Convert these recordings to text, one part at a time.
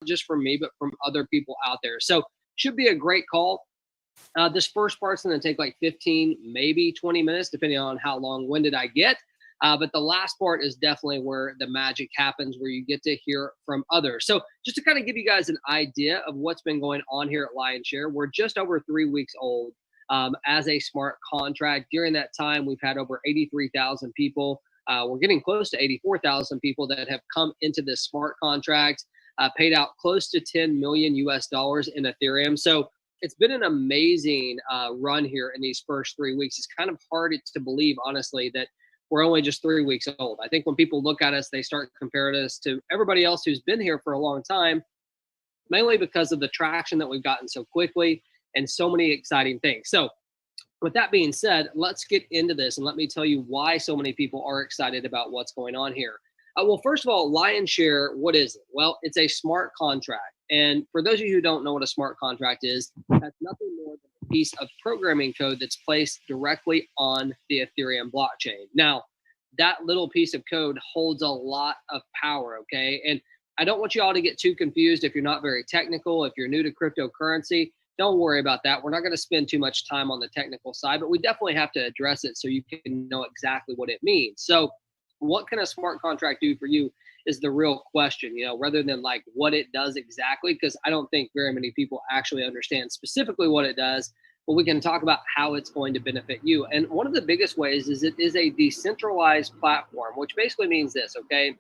just from me, but from other people out there. So should be a great call. This first part's going to take like 15, maybe 20 minutes, depending on how long-winded I get. But the last part is definitely where the magic happens, where you get to hear from others. So just to kind of give you guys an idea of what's been going on here at LionShare, we're just over 3 weeks old as a smart contract. During that time, we've had over 83,000 people. We're getting close to 84,000 people that have come into this smart contract, paid out close to 10 million US dollars in Ethereum. So it's been an amazing run here in these first 3 weeks. It's kind of hard to believe, honestly, that we're only just 3 weeks old. I think when people look at us, they start comparing us to everybody else who's been here for a long time, mainly because of the traction that we've gotten so quickly and so many exciting things. So with that being said, let's get into this and let me tell you why so many people are excited about what's going on here. Well, first of all, LionShare, what is it? Well, it's a smart contract. And for those of you who don't know what a smart contract is, that's nothing more than a piece of programming code that's placed directly on the Ethereum blockchain. Now, that little piece of code holds a lot of power, okay? And I don't want you all to get too confused if you're not very technical, if you're new to cryptocurrency. Don't worry about that. We're not going to spend too much time on the technical side, but we definitely have to address it so you can know exactly what it means. So what can a smart contract do for you is the real question, rather than like what it does exactly, because I don't think very many people actually understand specifically what it does, but we can talk about how it's going to benefit you. And one of the biggest ways is it is a decentralized platform, which basically means this, okay?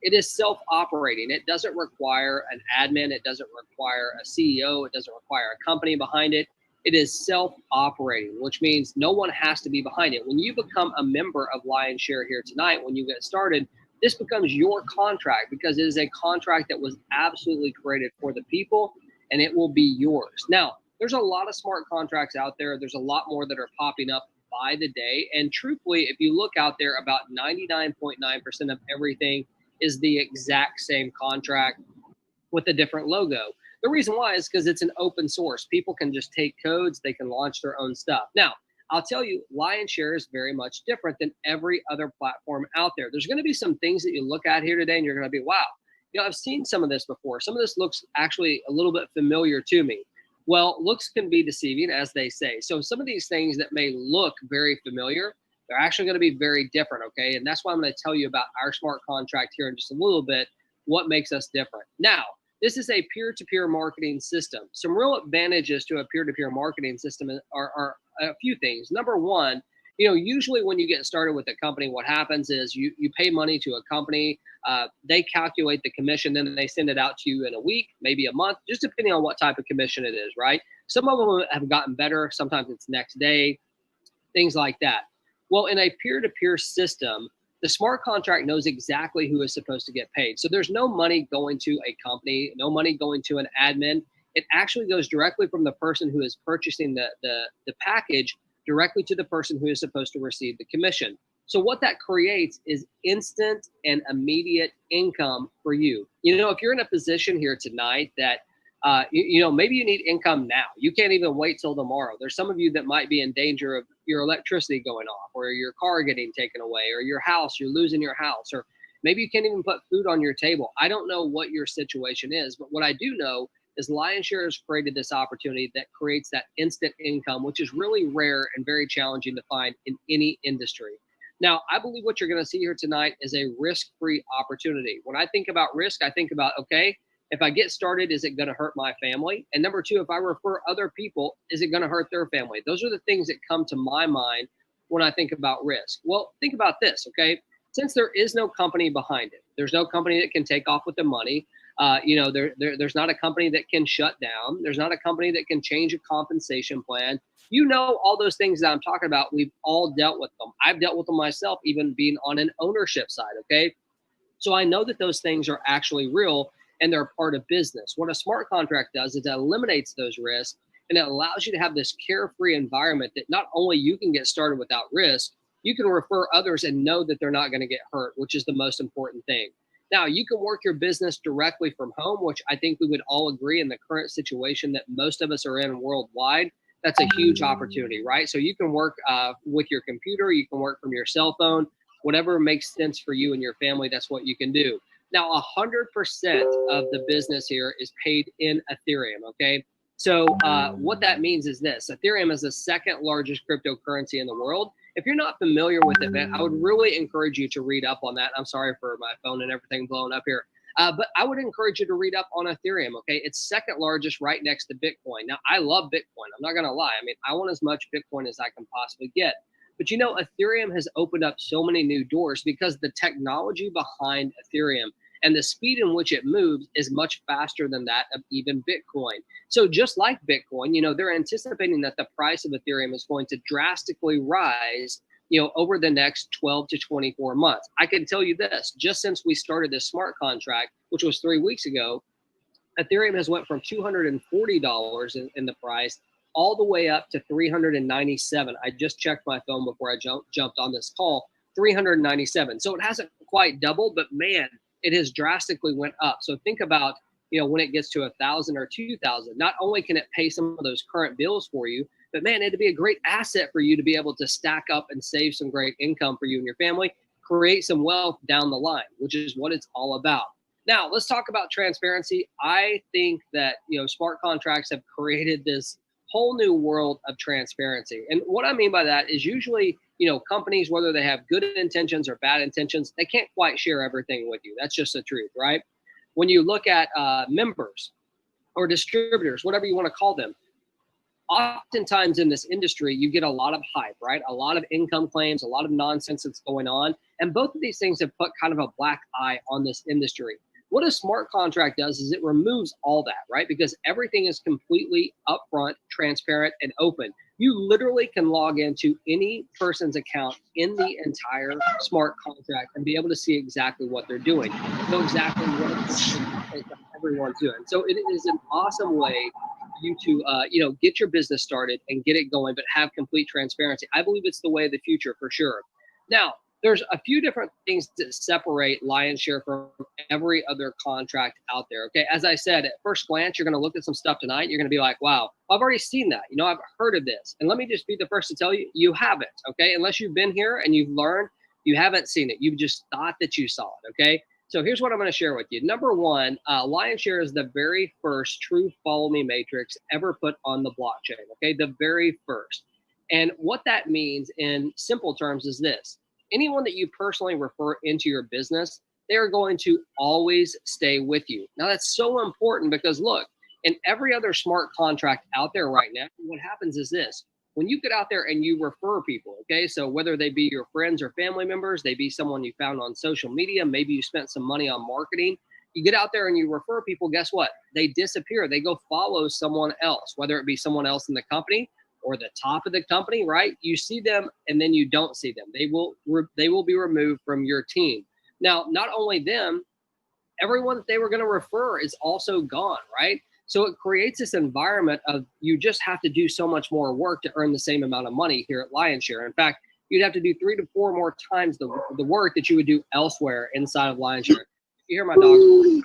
It is self-operating. It doesn't require an admin. It doesn't require a CEO. It doesn't require a company behind it. It is self-operating, which means no one has to be behind it. When you become a member of LionShare here tonight, when you get started, this becomes your contract because it is a contract that was absolutely created for the people, and it will be yours. Now, there's a lot of smart contracts out there. There's a lot more that are popping up by the day. And truthfully, if you look out there, about 99.9% of everything is the exact same contract with a different logo. The reason why is because it's an open source. People can just take codes, they can launch their own stuff. Now, I'll tell you, LionShare is very much different than every other platform out there. There's going to be some things that you look at here today and you're going to be, wow, I've seen some of this before. Some of this looks actually a little bit familiar to me. Well, looks can be deceiving, as they say. So some of these things that may look very familiar, they're actually going to be very different, okay? And that's why I'm going to tell you about our smart contract here in just a little bit, what makes us different. Now, this is a peer-to-peer marketing system. Some real advantages to a peer-to-peer marketing system are a few things. Number one, usually when you get started with a company, what happens is you pay money to a company, they calculate the commission, then they send it out to you in a week, maybe a month, just depending on what type of commission it is, right? Some of them have gotten better. Sometimes it's next day, things like that. Well, in a peer-to-peer system, the smart contract knows exactly who is supposed to get paid. So there's no money going to a company, no money going to an admin. It actually goes directly from the person who is purchasing the package directly to the person who is supposed to receive the commission. So what that creates is instant and immediate income for you. If you're in a position here tonight that maybe you need income now. You can't even wait till tomorrow. There's some of you that might be in danger of your electricity going off, or your car getting taken away, or your house, you're losing your house, or maybe you can't even put food on your table. I don't know what your situation is, but what I do know is LionShare has created this opportunity that creates that instant income, which is really rare and very challenging to find in any industry. Now, I believe what you're going to see here tonight is a risk-free opportunity. When I think about risk, I think about, okay, if I get started, is it going to hurt my family? And number two, if I refer other people, is it going to hurt their family? Those are the things that come to my mind when I think about risk. Well, think about this, okay? Since there is no company behind it, there's no company that can take off with the money. There's not a company that can shut down. There's not a company that can change a compensation plan. All those things that I'm talking about, we've all dealt with them. I've dealt with them myself, even being on an ownership side, okay? So I know that those things are actually real and they're part of business. What a smart contract does is it eliminates those risks, and it allows you to have this carefree environment that not only you can get started without risk, you can refer others and know that they're not going to get hurt, which is the most important thing. Now, you can work your business directly from home, which I think we would all agree in the current situation that most of us are in worldwide. That's a huge opportunity, right? So you can work with your computer, you can work from your cell phone, whatever makes sense for you and your family, that's what you can do. Now, 100% of the business here is paid in Ethereum, okay? So what that means is this. Ethereum is the second largest cryptocurrency in the world. If you're not familiar with it, man, I would really encourage you to read up on that. I'm sorry for my phone and everything blowing up here. But I would encourage you to read up on Ethereum, okay? It's second largest right next to Bitcoin. Now, I love Bitcoin. I'm not going to lie. I mean, I want as much Bitcoin as I can possibly get. But you know, Ethereum has opened up so many new doors because the technology behind Ethereum and the speed in which it moves is much faster than that of even Bitcoin. So just like Bitcoin, you know, they're anticipating that the price of Ethereum is going to drastically rise, you know, over the next 12 to 24 months. I can tell you this, just since we started this smart contract, which was 3 weeks ago, Ethereum has went from $240 in the price all the way up to 397. I just checked my phone before I jumped on this call, 397. So it hasn't quite doubled, but man, it has drastically went up. So think about, you know, when it gets to 1,000 or 2,000, not only can it pay some of those current bills for you, but man, it'd be a great asset for you to be able to stack up and save some great income for you and your family, create some wealth down the line, which is what it's all about. Now, let's talk about transparency. I think that, you know, smart contracts have created this whole new world of transparency. And what I mean by that is usually, you know, companies, whether they have good intentions or bad intentions, they can't quite share everything with you. That's just the truth, right? When you look at members or distributors, whatever you want to call them, oftentimes in this industry, you get a lot of hype, right? A lot of income claims, a lot of nonsense that's going on. And both of these things have put kind of a black eye on this industry. What a smart contract does is it removes all that, right? Because everything is completely upfront, transparent, and open. You literally can log into any person's account in the entire smart contract and be able to see exactly what they're doing, know exactly what everyone's doing. So it is an awesome way for you to, you know, get your business started and get it going, but have complete transparency. I believe it's the way of the future for sure. Now, there's a few different things that separate LionShare from every other contract out there. Okay. As I said, at first glance, you're going to look at some stuff tonight. You're going to be like, wow, I've already seen that. You know, I've heard of this. And let me just be the first to tell you, you haven't. Okay. Unless you've been here and you've learned, you haven't seen it. You've just thought that you saw it. Okay. So here's what I'm going to share with you. Number one, LionShare is the very first true follow me matrix ever put on the blockchain. Okay. The very first. And what that means in simple terms is this. Anyone that you personally refer into your business, they are going to always stay with you. Now, that's so important because look, in every other smart contract out there right now, what happens is this. When you get out there and you refer people, okay, so whether they be your friends or family members, they be someone you found on social media, maybe you spent some money on marketing, you get out there and you refer people, guess what? They disappear. They go follow someone else, whether it be someone else in the company or the top of the company, right? You see them and then you don't see them. They will be removed from your team. Now, not only them, everyone that they were going to refer is also gone, right? So it creates this environment of you just have to do so much more work to earn the same amount of money here at LionShare. In fact, you'd have to do 3 to 4 more times the work that you would do elsewhere inside of LionShare. You hear my dogs,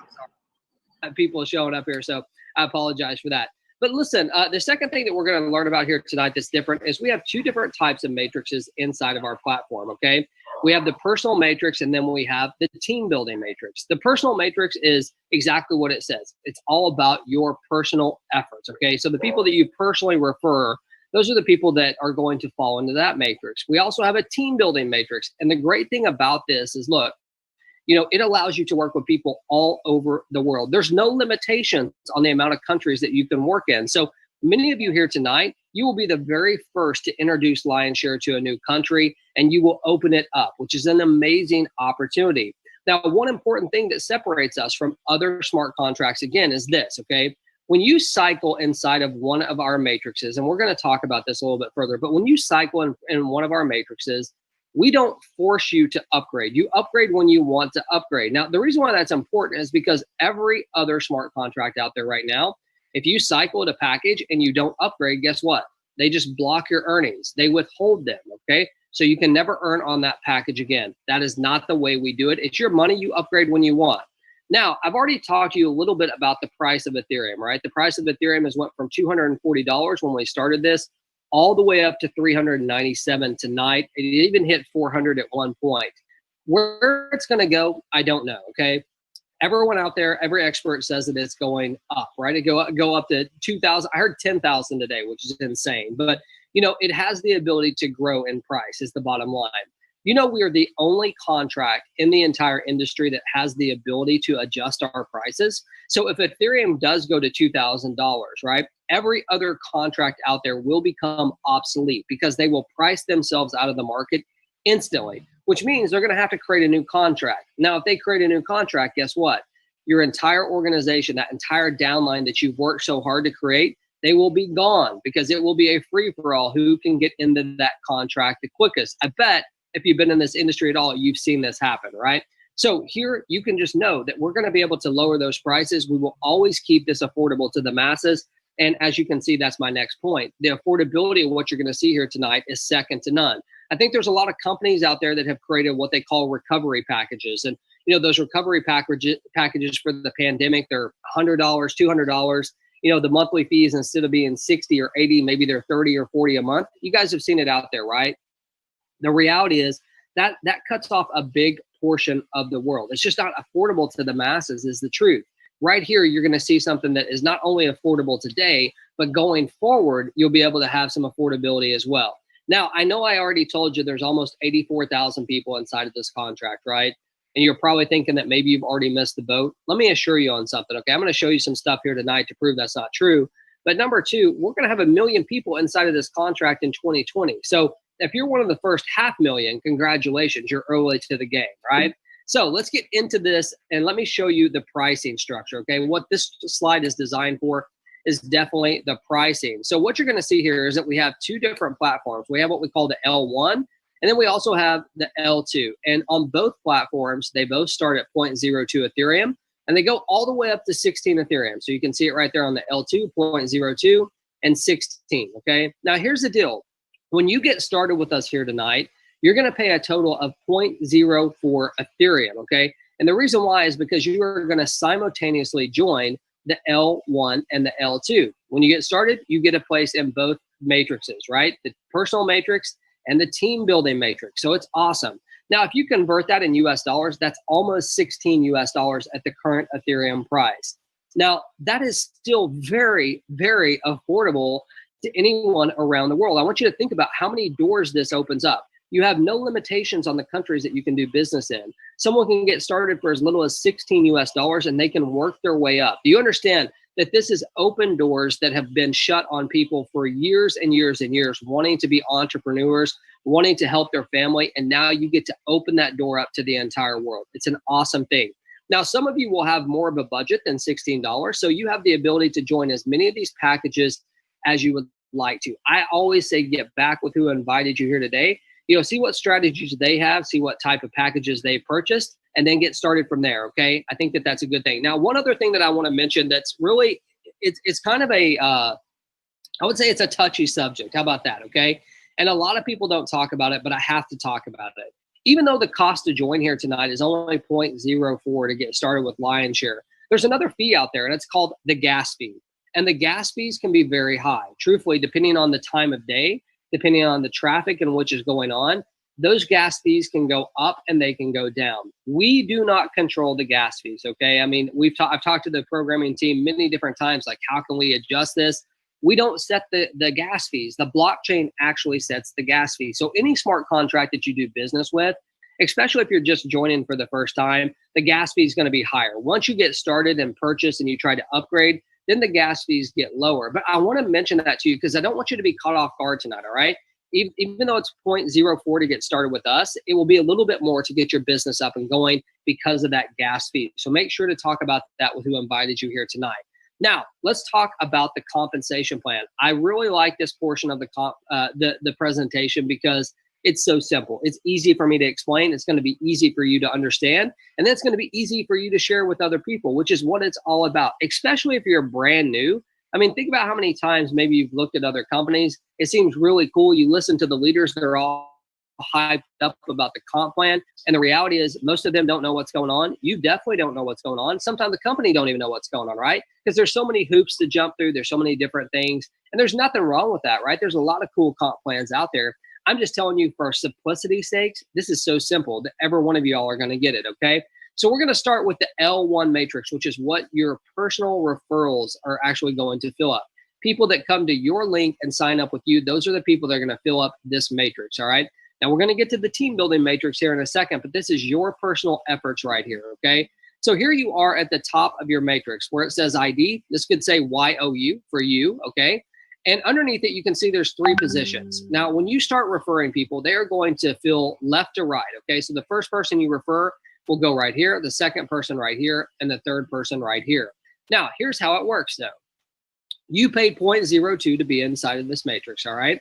people showing up here, so I apologize for that. But listen, the second thing that we're going to learn about here tonight that's different is we have 2 different types of matrices inside of our platform, okay? We have the personal matrix and then we have the team building matrix. The personal matrix is exactly what it says. It's all about your personal efforts, okay? So the people that you personally refer, those are the people that are going to fall into that matrix. We also have a team building matrix. And the great thing about this is, look, you know, it allows you to work with people all over the world. There's no limitations on the amount of countries that you can work in. So many of you here tonight, you will be the very first to introduce LionShare to a new country, and you will open it up, which is an amazing opportunity. Now, one important thing that separates us from other smart contracts, again, is this, okay? When you cycle inside of one of our matrices, and we're going to talk about this a little bit further, but when you cycle in one of our matrices, we don't force you to upgrade. You upgrade when you want to upgrade. Now, the reason why that's important is because every other smart contract out there right now, if you cycle a package and you don't upgrade, guess what? They just block your earnings. They withhold them, okay? So you can never earn on that package again. That is not the way we do it. It's your money. You upgrade when you want. Now, I've already talked to you a little bit about the price of Ethereum, right? The price of Ethereum has went from $240 when we started this all the way up to 397 tonight. It even hit 400 at one point. Where it's going to go, I don't know, okay? Everyone out there, every expert says that it's going up, right? It go up to 2,000. I heard 10,000 today, which is insane. But it has the ability to grow in price. Is the bottom line. We are the only contract in the entire industry that has the ability to adjust our prices. So if Ethereum does go to $2,000, right, every other contract out there will become obsolete because they will price themselves out of the market instantly, which means they're going to have to create a new contract. Now, if they create a new contract, guess what? Your entire organization, that entire downline that you've worked so hard to create, they will be gone because it will be a free-for-all who can get into that contract the quickest. I bet if you've been in this industry at all, you've seen this happen, right? So here you can just know that we're going to be able to lower those prices. We will always keep this affordable to the masses. And as you can see, that's my next point. The affordability of what you're going to see here tonight is second to none. I think there's a lot of companies out there that have created what they call recovery packages. And, those recovery packages for the pandemic, they're $100, $200. The monthly fees, instead of being 60 or 80, maybe they're 30 or 40 a month. You guys have seen it out there, right? The reality is that cuts off a big portion of the world. It's just not affordable to the masses, is the truth. Right here, you're going to see something that is not only affordable today, but going forward, you'll be able to have some affordability as well. Now, I know I already told you there's almost 84,000 people inside of this contract, right? And you're probably thinking that maybe you've already missed the boat. Let me assure you on something, okay? I'm going to show you some stuff here tonight to prove that's not true. But number two, we're going to have 1 million people inside of this contract in 2020. So if you're one of the first 500,000, congratulations, you're early to the game, right? So let's get into this and let me show you the pricing structure, okay? What this slide is designed for is definitely the pricing. So what you're gonna see here is that we have two different platforms. We have what we call the L1, and then we also have the L2. And on both platforms, they both start at 0.02 Ethereum, and they go all the way up to 16 Ethereum. So you can see it right there on the L2, 0.02 and 16, okay? Now here's the deal. When you get started with us here tonight, you're going to pay a total of 0.04 Ethereum, okay? And the reason why is because you are going to simultaneously join the L1 and the L2. When you get started, you get a place in both matrices, right? The personal matrix and the team building matrix. So it's awesome. Now, if you convert that in US dollars, that's almost 16 US dollars at the current Ethereum price. Now, that is still very, very affordable to anyone around the world. I want you to think about how many doors this opens up. You have no limitations on the countries that you can do business in. Someone can get started for as little as 16 US dollars and they can work their way up. Do you understand that this is open doors that have been shut on people for years and years and years, wanting to be entrepreneurs, wanting to help their family, and now you get to open that door up to the entire world. It's an awesome thing. Now, some of you will have more of a budget than $16, so you have the ability to join as many of these packages as you would like to. I always say get back with who invited you here today. See what strategies they have, see what type of packages they purchased, and then get started from there, okay? I think that that's a good thing. Now, one other thing that I want to mention that's really, it's kind of a, I would say it's a touchy subject. How about that, okay? And a lot of people don't talk about it, but I have to talk about it. Even though the cost to join here tonight is only 0.04 to get started with Lionshare, there's another fee out there, and it's called the gas fee. And the gas fees can be very high. Truthfully, depending on the time of day, depending on the traffic and which is going on, those gas fees can go up and they can go down. We do not control the gas fees, okay? I mean, I've talked to the programming team many different times, like how can we adjust this? We don't set the gas fees. The blockchain actually sets the gas fee. So any smart contract that you do business with, especially if you're just joining for the first time, the gas fee is going to be higher. Once you get started and purchase and you try to upgrade, then the gas fees get lower. But I want to mention that to you because I don't want you to be caught off guard tonight, all right? Even though it's 0.04 to get started with us, it will be a little bit more to get your business up and going because of that gas fee. So make sure to talk about that with who invited you here tonight. Now, let's talk about the compensation plan. I really like this portion of the presentation because it's so simple. It's easy for me to explain. It's going to be easy for you to understand. And then it's going to be easy for you to share with other people, which is what it's all about, especially if you're brand new. I mean, think about how many times maybe you've looked at other companies. It seems really cool. You listen to the leaders. They're all hyped up about the comp plan. And the reality is most of them don't know what's going on. You definitely don't know what's going on. Sometimes the company don't even know what's going on, right? Because there's so many hoops to jump through. There's so many different things. And there's nothing wrong with that, right? There's a lot of cool comp plans out there. I'm just telling you for simplicity's sake, this is so simple that every one of y'all are going to get it, okay? So we're going to start with the L1 matrix, which is what your personal referrals are actually going to fill up. People that come to your link and sign up with you, those are the people that are going to fill up this matrix, all right? Now, we're going to get to the team building matrix here in a second, but this is your personal efforts right here, okay? So here you are at the top of your matrix where it says ID. This could say YOU for you, okay? And underneath it, you can see there's 3 positions. Now, when you start referring people, they are going to fill left to right, okay? So the first person you refer will go right here, the second person right here, and the third person right here. Now, here's how it works, though. You paid 0.02 to be inside of this matrix, all right?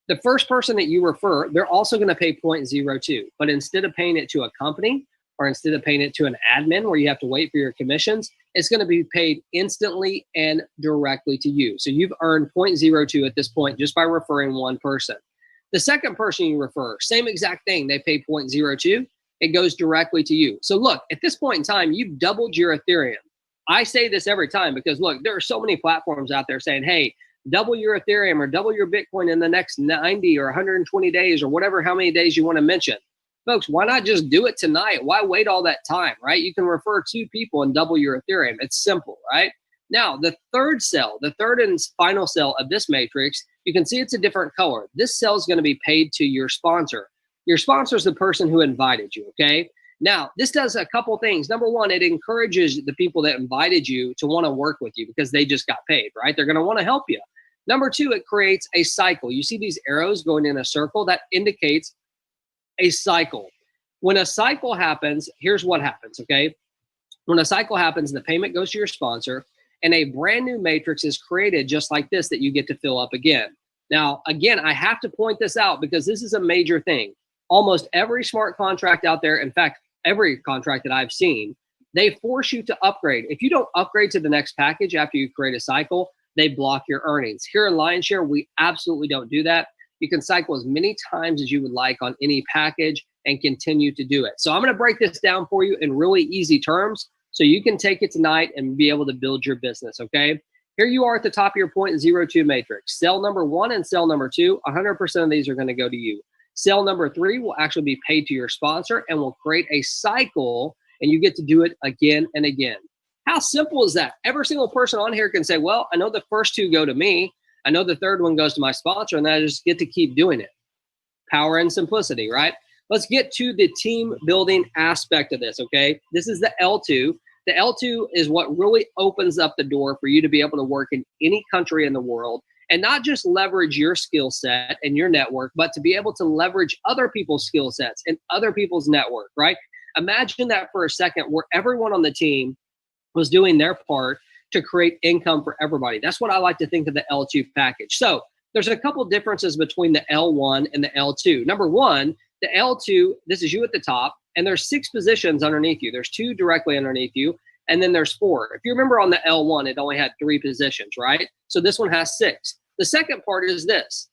The first person that you refer, they're also going to pay 0.02, but instead of paying it to a company or instead of paying it to an admin where you have to wait for your commissions, it's going to be paid instantly and directly to you. So you've earned 0.02 at this point just by referring one person. The second person you refer, same exact thing. They pay 0.02. It goes directly to you. So look, at this point in time, you've doubled your Ethereum. I say this every time because look, there are so many platforms out there saying, hey, double your Ethereum or double your Bitcoin in the next 90 or 120 days or whatever, how many days you want to mention. Folks, why not just do it tonight? Why wait all that time, right? You can refer 2 people and double your Ethereum. It's simple, right? Now, the third cell, the third and final cell of this matrix, you can see it's a different color. This cell is going to be paid to your sponsor. Your sponsor is the person who invited you, okay? Now, this does a couple things. Number one, it encourages the people that invited you to want to work with you because they just got paid, right? They're going to want to help you. Number two, it creates a cycle. You see these arrows going in a circle that indicates a cycle. When a cycle happens, here's what happens, okay? When a cycle happens, the payment goes to your sponsor and a brand new matrix is created just like this that you get to fill up again. Now, again, I have to point this out because this is a major thing. Almost every smart contract out there, in fact, every contract that I've seen, they force you to upgrade. If you don't upgrade to the next package after you create a cycle, they block your earnings. Here in Lionshare, we absolutely don't do that. You can cycle as many times as you would like on any package and continue to do it. So I'm going to break this down for you in really easy terms so you can take it tonight and be able to build your business, okay? Here you are at the top of your 0.02 matrix. Cell number 1 and cell number 2, 100% of these are going to go to you. Cell number 3 will actually be paid to your sponsor and will create a cycle, and you get to do it again and again. How simple is that? Every single person on here can say, well, I know the first 2 go to me. I know the third one goes to my sponsor, and I just get to keep doing it. Power and simplicity, right? Let's get to the team building aspect of this, okay? This is the L2. The L2 is what really opens up the door for you to be able to work in any country in the world and not just leverage your skill set and your network, but to be able to leverage other people's skill sets and other people's network, right? Imagine that for a second where everyone on the team was doing their part to create income for everybody. That's what I like to think of the L2 package. So there's a couple differences between the L1 and the L2. Number one, the L2, this is you at the top, and there's 6 positions underneath you. There's 2 directly underneath you, and then there's 4. If you remember on the L1, it only had 3 positions, right? So this one has 6. The second part is this.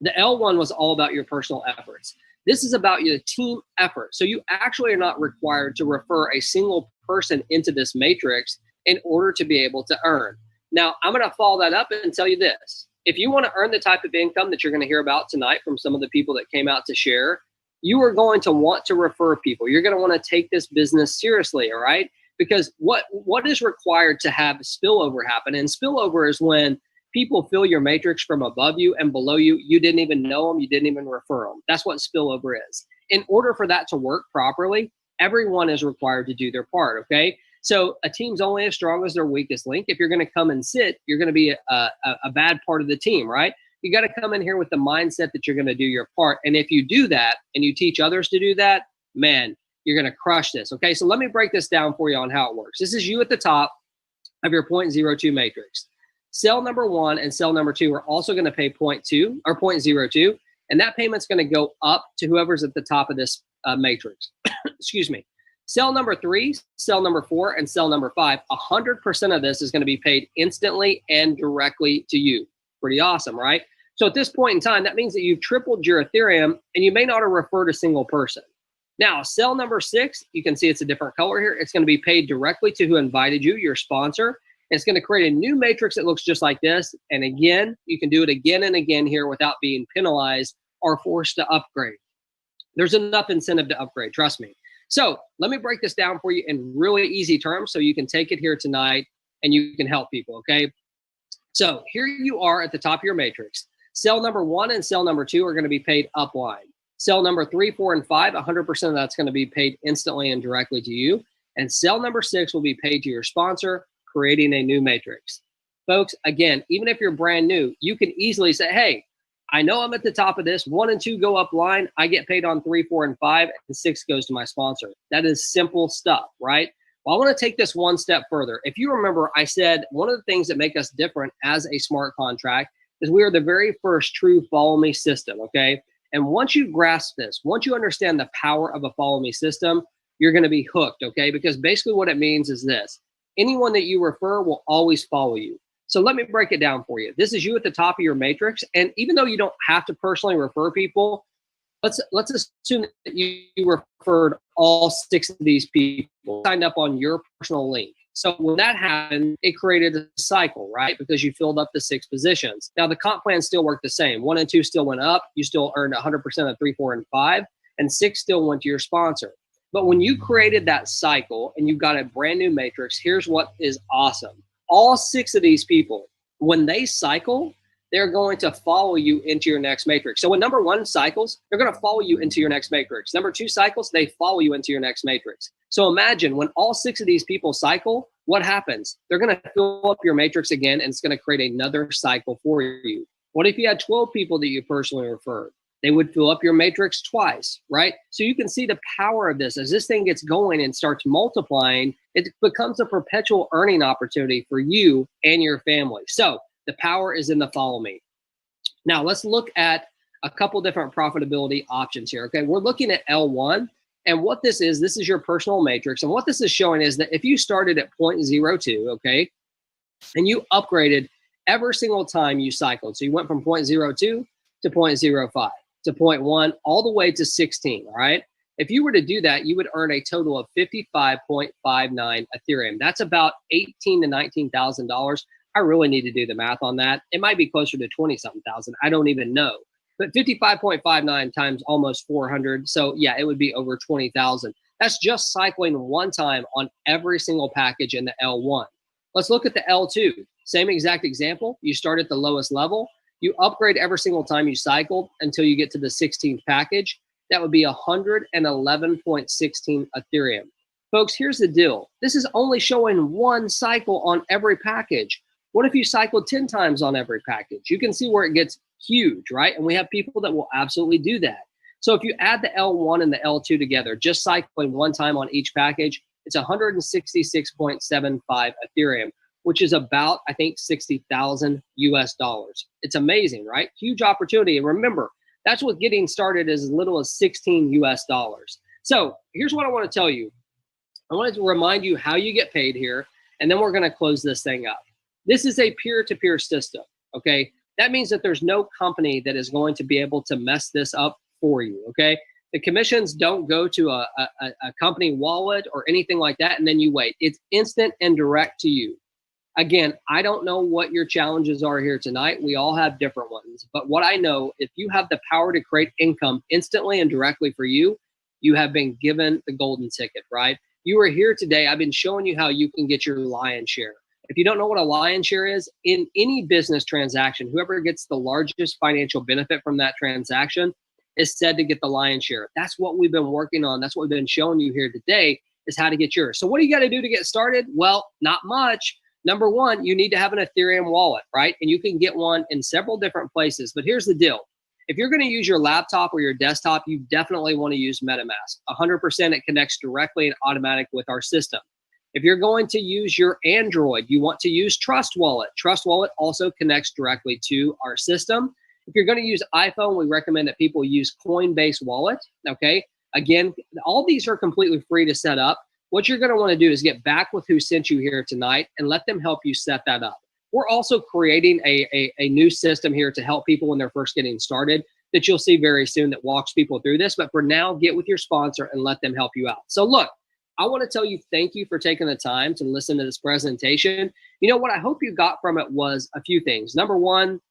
The L1 was all about your personal efforts. This is about your team effort. So you actually are not required to refer a single person into this matrix in order to be able to earn. Now, I'm going to follow that up and tell you this. If you want to earn the type of income that you're going to hear about tonight from some of the people that came out to share, you are going to want to refer people. You're going to want to take this business seriously, all right? Because what is required to have spillover happen? And spillover is when people fill your matrix from above you and below you. You didn't even know them. You didn't even refer them. That's what spillover is. In order for that to work properly, everyone is required to do their part, okay? So a team's only as strong as their weakest link. If you're going to come and sit, you're going to be a bad part of the team, right? You got to come in here with the mindset that you're going to do your part. And if you do that and you teach others to do that, man, you're going to crush this. Okay, so let me break this down for you on how it works. This is you at the top of your 0.02 matrix. Cell number 1 and cell number 2 are also going to pay 0.2 or 0.02, and that payment's going to go up to whoever's at the top of this matrix. Excuse me. Cell number 3, cell number 4, and cell number 5, 100% of this is going to be paid instantly and directly to you. Pretty awesome, right? So at this point in time, that means that you've tripled your Ethereum and you may not have referred a single person. Now, cell number 6, you can see it's a different color here. It's going to be paid directly to who invited you, your sponsor. It's going to create a new matrix that looks just like this. And again, you can do it again and again here without being penalized or forced to upgrade. There's enough incentive to upgrade, trust me. So let me break this down for you in really easy terms so you can take it here tonight and you can help people, okay? So here you are at the top of your matrix. Cell number 1 and cell number 2 are going to be paid upline. Cell number 3, 4, and 5, 100% of that's going to be paid instantly and directly to you. And cell number 6 will be paid to your sponsor, creating a new matrix. Folks, again, even if you're brand new, you can easily say, hey, I know I'm at the top of this. 1 and 2 go up line. I get paid on 3, 4, and 5, and 6 goes to my sponsor. That is simple stuff, right? Well, I want to take this one step further. If you remember, I said one of the things that make us different as a smart contract is we are the very first true follow me system, okay? And once you grasp this, once you understand the power of a follow me system, you're going to be hooked, okay? Because basically what it means is this. Anyone that you refer will always follow you. So let me break it down for you. This is you at the top of your matrix. And even though you don't have to personally refer people, let's assume that you referred all 6 of these people, signed up on your personal link. So when that happened, it created a cycle, right? Because you filled up the 6 positions. Now the comp plans still work the same. 1 and 2 still went up. You still earned 100% of 3, 4, and 5, and 6 still went to your sponsor. But when you created that cycle and you got a brand new matrix, here's what is awesome. All 6 of these people, when they cycle, they're going to follow you into your next matrix. So when number 1 cycles, they're going to follow you into your next matrix. Number 2 cycles, they follow you into your next matrix. So imagine when all 6 of these people cycle, what happens? They're going to fill up your matrix again, and it's going to create another cycle for you. What if you had 12 people that you personally referred? They would fill up your matrix twice, right? So you can see the power of this. As this thing gets going and starts multiplying, it becomes a perpetual earning opportunity for you and your family. So the power is in the follow me. Now let's look at a couple different profitability options here, okay? We're looking at L1, and what this is your personal matrix. And what this is showing is that if you started at 0.02, okay, and you upgraded every single time you cycled, so you went from 0.02 to 0.05 to 0.1 all the way to 16, all right? If you were to do that, you would earn a total of 55.59 Ethereum. That's about $18,000 to $19,000. I really need to do the math on that. It might be closer to 20-something thousand. I don't even know. But 55.59 times almost 400. So yeah, it would be over 20,000. That's just cycling one time on every single package in the L1. Let's look at the L2. Same exact example. You start at the lowest level. You upgrade every single time you cycled until you get to the 16th package. That would be 111.16 Ethereum. Folks, here's the deal. This is only showing one cycle on every package. What if you cycled 10 times on every package? You can see where it gets huge, right? And we have people that will absolutely do that. So if you add the L1 and the L2 together, just cycling one time on each package, it's 166.75 Ethereum, which is about, I think, 60,000 US dollars. It's amazing, right? Huge opportunity. And remember, that's with getting started as little as 16 US dollars. So here's what I want to tell you. I wanted to remind you how you get paid here, and then we're going to close this thing up. This is a peer-to-peer system, okay? That means that there's no company that is going to be able to mess this up for you, okay? The commissions don't go to a company wallet or anything like that, and then you wait. It's instant and direct to you. Again, I don't know what your challenges are here tonight. We all have different ones. But what I know, if you have the power to create income instantly and directly for you, you have been given the golden ticket, right? You are here today. I've been showing you how you can get your lion's share. If you don't know what a lion's share is, in any business transaction, whoever gets the largest financial benefit from that transaction is said to get the lion's share. That's what we've been working on. That's what we've been showing you here today, is how to get yours. So what do you got to do to get started? Well, not much. Number one, you need to have an Ethereum wallet, right? And you can get one in several different places. But here's the deal. If you're going to use your laptop or your desktop, you definitely want to use MetaMask. 100% it connects directly and automatic with our system. If you're going to use your Android, you want to use Trust Wallet. Trust Wallet also connects directly to our system. If you're going to use iPhone, we recommend that people use Coinbase Wallet, okay? Again, all these are completely free to set up. What you're going to want to do is get back with who sent you here tonight and let them help you set that up. We're also creating a new system here to help people when they're first getting started that you'll see very soon that walks people through this. But for now, get with your sponsor and let them help you out. So look, I want to tell you thank you for taking the time to listen to this presentation. You know, what I hope you got from it was a few things. Number one,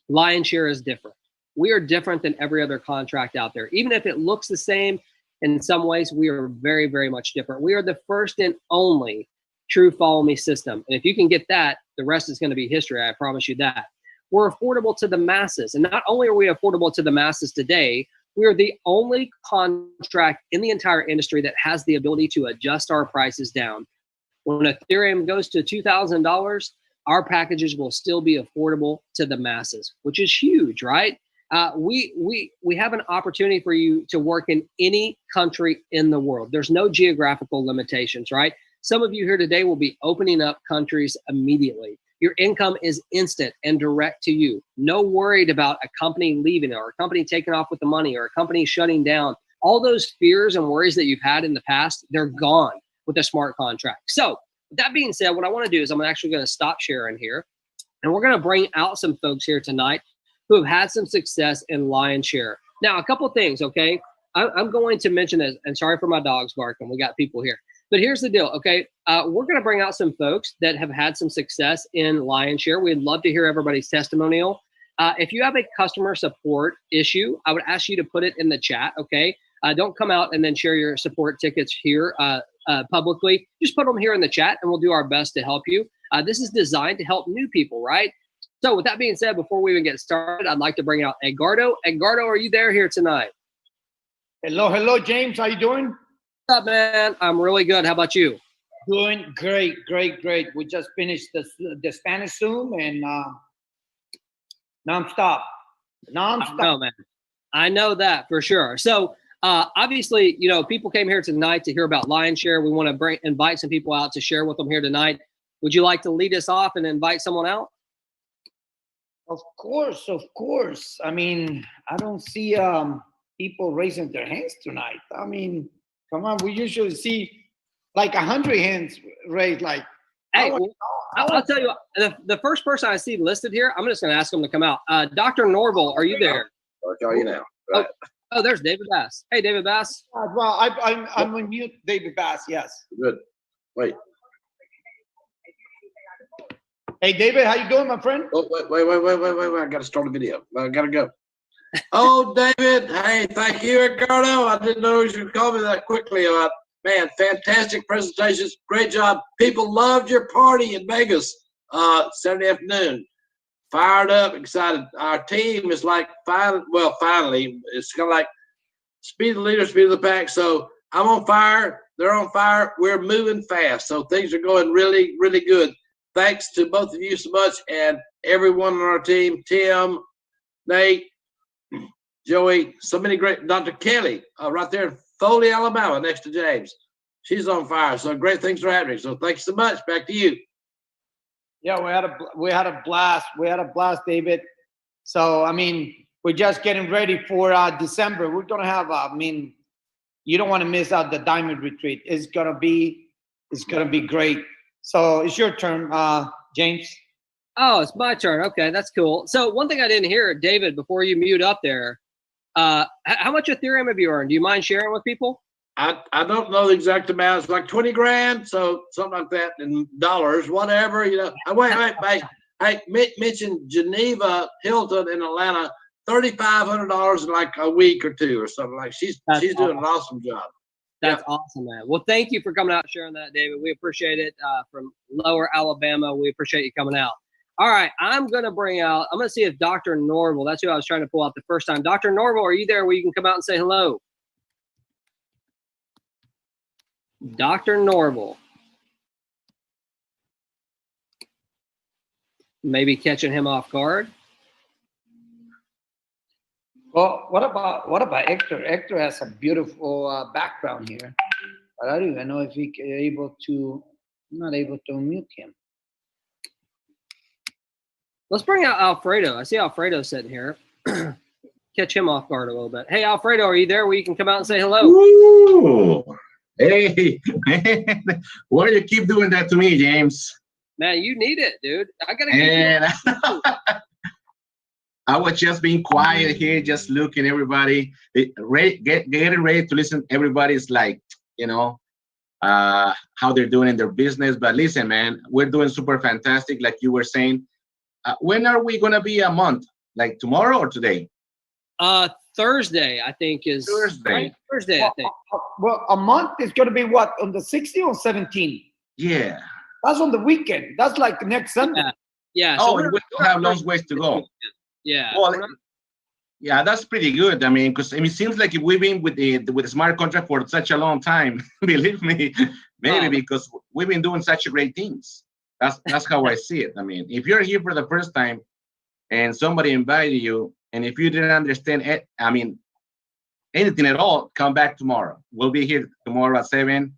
lion's share is different. We are different than every other contract out there. Even if it looks the same, In some ways, we are very, very much different. We are the first and only true follow me system. And if you can get that, the rest is going to be history. I promise you that. We're affordable to the masses. And not only are we affordable to the masses today, we are the only contract in the entire industry that has the ability to adjust our prices down. When Ethereum goes to $2,000, our packages will still be affordable to the masses, which is huge, right? We have an opportunity for you to work in any country in the world. There's no geographical limitations, right? Some of you here today will be opening up countries immediately. Your income is instant and direct to you. No worried about a company leaving or a company taking off with the money or a company shutting down. All those fears and worries that you've had in the past, they're gone with a smart contract. So with that being said, what I want to do is I'm actually going to stop sharing here, and we're going to bring out some folks here tonight who have had some success in Lionshare. Now, a couple of things, okay? I'm going to mention this, and sorry for my dogs barking. We got people here. But here's the deal, okay? We're going to bring out some folks that have had some success in Lionshare. We'd love to hear everybody's testimonial. If you have a customer support issue, I would ask you to put it in the chat, okay? Don't come out and then share your support tickets here publicly. Just put them here in the chat, and we'll do our best to help you. This is designed to help new people, right? So with that being said, before we even get started, I'd like to bring out Edgardo. Edgardo, are you there here tonight? Hello, James. How you doing? What's up, man? I'm really good. How about you? Doing great. We just finished the Spanish Zoom and nonstop. No, man. I know that for sure. So obviously, you know, people came here tonight to hear about Lionshare. We want to invite some people out to share with them here tonight. Would you like to lead us off and invite someone out? Of course. I mean, I don't see people raising their hands tonight. I mean, come on, we usually see like 100 hands raised. Like, hey, I'll tell you, the first person I see listed here, I'm just going to ask him to come out. Dr. Norval, are you there? I'll call you now. Right. Oh, there's David Bass. Hey, David Bass. Well, I'm on mute, David Bass. Yes. Good. Wait. Hey, David, how you doing, my friend? Oh, wait. I got to start a video. I got to go. Oh, David. Hey, thank you, Ricardo. I didn't know you should call me that quickly. Man, fantastic presentations. Great job. People loved your party in Vegas Saturday afternoon. Fired up, excited. Our team is like, finally, it's kind of like speed of the leader, speed of the pack. So I'm on fire. They're on fire. We're moving fast. So things are going really, really good. Thanks to both of you so much and everyone on our team, Tim, Nate, Joey, so many great, Dr. Kelly, right there in Foley, Alabama, next to James. She's on fire. So great things are happening. So thanks so much. Back to you. Yeah, we had a blast. We had a blast, David. So, I mean, we're just getting ready for December. We're going to have, you don't want to miss out the Diamond Retreat. It's going to be great. So it's your turn, James. Oh, it's my turn. Okay, that's cool. So one thing I didn't hear, David, before you mute up there, how much Ethereum have you earned? Do you mind sharing with people? I don't know the exact amount. It's like 20 grand, so something like that in dollars, whatever, you know. Wait. Hey, mention Geneva Hilton in Atlanta, $3,500 in like a week or two or something like. She's doing an awesome job. That's awesome, man. Well, thank you for coming out and sharing that, David. We appreciate it. From Lower Alabama, we appreciate you coming out. All right, I'm going to see if Dr. Norval, that's who I was trying to pull out the first time. Dr. Norval, are you there where you can come out and say hello? Dr. Norval. Maybe catching him off guard. Well, what about Hector? Hector has a beautiful background here, but I don't even know if he I'm not able to unmute him. Let's bring out Alfredo. I see Alfredo sitting here. Catch him off guard a little bit. Hey, Alfredo, are you there where you can come out and say hello? Ooh. Hey, man. Why do you keep doing that to me, James? Man, you need it, dude. I got to get I was just being quiet here, just looking everybody, getting ready to listen. Everybody's like, you know, how they're doing in their business. But listen, man, we're doing super fantastic. Like you were saying, when are we going to be a month? Like tomorrow or today? Thursday, I think is Thursday. right? Thursday, I think. Well, a month is going to be what, on the 16th or 17th? Yeah. That's on the weekend. That's like next Sunday. Yeah. Oh, we're we still have long ways to go. Yeah. Well, yeah, that's pretty good. I mean, because it seems like we've been with the smart contract for such a long time. Believe me, maybe because we've been doing such great things. That's how I see it. I mean, if you're here for the first time and somebody invited you, and if you didn't understand it, I mean, anything at all, come back tomorrow. We'll be here tomorrow at 7.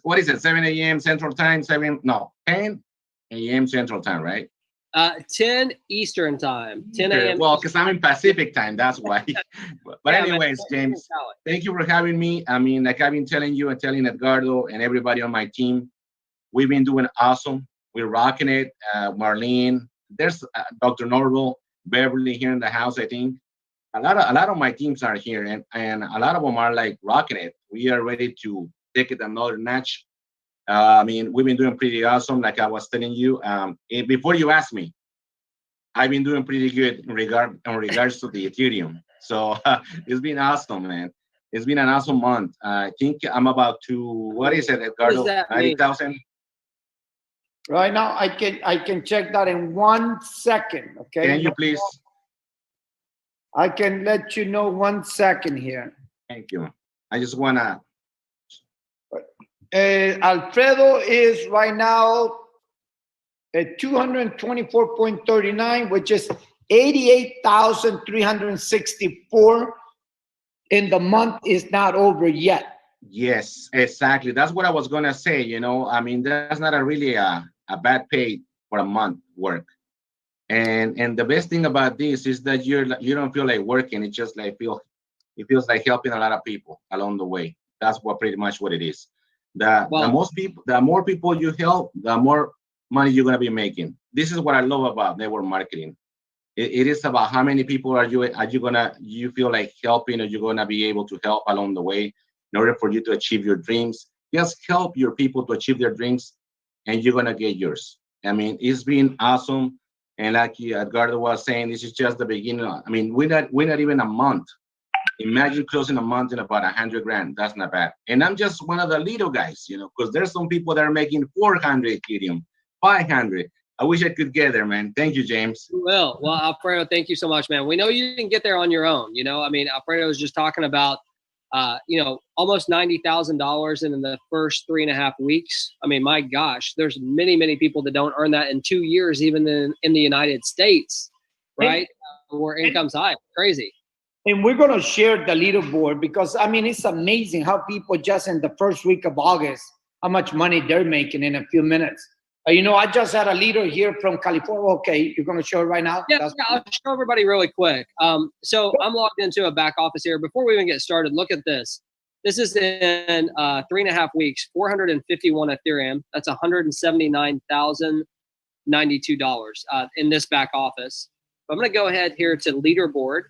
What is it? 7 a.m. Central Time. 10 a.m. Central Time, right? 10 Eastern Time. 10 a.m. Well, because I'm in Pacific Time, that's why. But Yeah, anyways, James, thank you for having me. I mean, like I've been telling you and telling Edgardo and everybody on my team, we've been doing awesome. We're rocking it. Marlene, there's Dr. Norval, Beverly here in the house, I think. A lot of my teams are here, and a lot of them are like rocking it. We are ready to take it another notch. I mean, we've been doing pretty awesome, like I was telling you. Before you asked me, I've been doing pretty good in regards to the Ethereum. So it's been awesome, man. It's been an awesome month. I think I'm about to, what is it, Edgardo? 90,000? Right now, I can check that in 1 second. Okay. Can you please? I can let you know 1 second here. Thank you. I just wanna. Alfredo is right now at 224.39, which is 88,364. And the month is not over yet. Yes, exactly. That's what I was gonna say. You know, I mean, that's not really a bad pay for a month work. And the best thing about this is that you don't feel like working. It just like it feels like helping a lot of people along the way. That's pretty much what it is. The more people you help, the more money you're gonna be making. This is what I love about network marketing. It is about how many people you feel like helping, or you're gonna be able to help along the way in order for you to achieve your dreams. Just help your people to achieve their dreams, and you're gonna get yours. I mean, it's been awesome. And like Edgardo was saying, this is just the beginning. I mean, we're not even a month. Imagine closing a month in about 100 grand. That's not bad. And I'm just one of the little guys, you know, because there's some people that are making 400 Ethereum, 500. I wish I could get there, man. Thank you, James. Well, Alfredo, thank you so much, man. We know you didn't get there on your own. You know, I mean, Alfredo was just talking about, almost $90,000 in the first 3.5 weeks. I mean, my gosh, there's many, many people that don't earn that in 2 years, even in the United States, right? Where income's high. Crazy. And we're going to share the leaderboard because, I mean, it's amazing how people just in the first week of August, how much money they're making in a few minutes. I just had a leader here from California. Okay, you're going to show it right now? Yeah, I'll show everybody really quick. So I'm logged into a back office here. Before we even get started, look at this. This is in 3.5 weeks, 451 Ethereum. That's $179,092 in this back office. I'm going to go ahead here to leaderboard.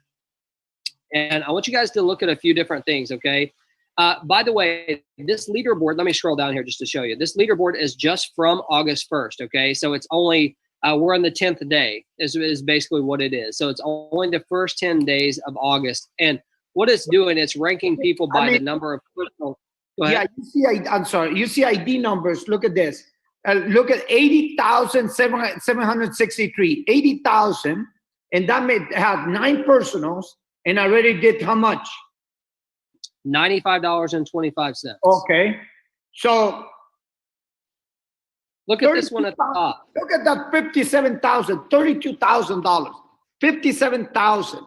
And I want you guys to look at a few different things, okay? By the way, this leaderboard, let me scroll down here just to show you. This leaderboard is just from August 1st, okay? So it's only, we're on the 10th day is basically what it is. So it's only the first 10 days of August. And what it's doing, it's ranking people by the number of personal. Go ahead. Yeah, you see ID numbers. Look at this. Look at 80,763. 80,000, and that may have 9 personals. And I already did how much? $95.25. Okay. So look at this one at the top. Look at that $57,000, $32,000, $57,000.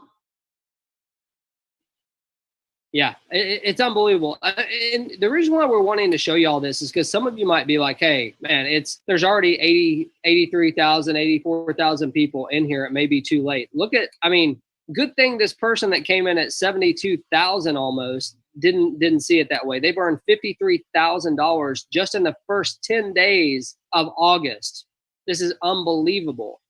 Yeah, it's unbelievable. And the reason why we're wanting to show you all this is because some of you might be like, hey, man, there's already 83,000, 84,000 people in here. It may be too late. Good thing this person that came in at 72,000 almost didn't see it that way. They've earned $53,000 just in the first 10 days of August. This is unbelievable.